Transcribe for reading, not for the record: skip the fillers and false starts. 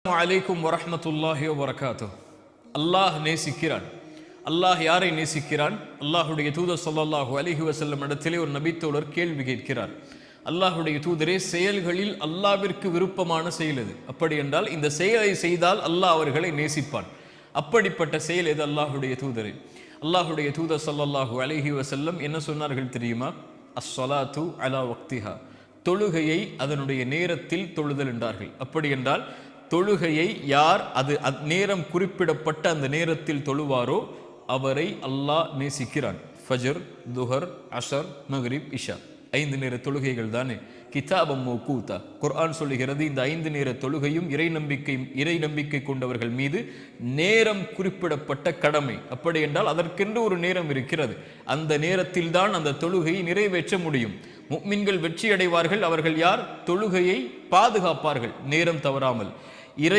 அலைக்கும் வரஹ்மத்துல்லாஹி வபரகாத்துஹ். அல்லாஹ் நேசிக்கிறான். அல்லாஹ் யாரை நேசிக்கிறான்? அல்லாஹுடைய தூதர் ஸல்லல்லாஹு அலைஹி வஸல்லம் இடத்திலே ஒரு நபித்தோழர் கேள்வி கேட்கிறார். அல்லாஹுடைய தூதரே, செயல்களில் அல்லாஹ்விற்கு விருப்பமான செயல் எது? அப்படி என்றால் இந்த செயலை செய்தால் அல்லாஹ் அவர்களை நேசிப்பான். அப்படிப்பட்ட செயல் எது அல்லாஹுடைய தூதரே? அல்லாஹுடைய தூதர் ஸல்லல்லாஹு அலைஹி வஸல்லம் என்ன சொன்னார்கள் தெரியுமா? அஸ்ஸலாத்து அலா வக்திஹா, தொழுகையை அதனுடைய நேரத்தில் தொழுதல் என்றார்கள். அப்படி என்றால் தொழுகையை யார் அது நேரம் குறிப்பிடப்பட்ட அந்த நேரத்தில் தொழுவாரோ அவரை அல்லாஹ் நேசிக்கிறான். ஃபஜர், துஹர், அஷர், மக்ரிப், இஷா 5 நேர தொழுகைகள் தானே. கிதாபம் மௌகூதா, குர்ஆன் சொல்லுகிறது இந்த 5 நேர தொழுகையும் இறை நம்பிக்கை கொண்டவர்கள் மீது நேரம் குறிப்பிடப்பட்ட கடமை. அப்படி என்றால் அதற்கென்று ஒரு நேரம் இருக்கிறது. அந்த நேரத்தில் தான் அந்த தொழுகையை நிறைவேற்ற முடியும். முஃமின்கள் வெற்றி அடைவார்கள். அவர்கள் யார்? தொழுகையை பாதுகாப்பார்கள் நேரம் தவறாமல்.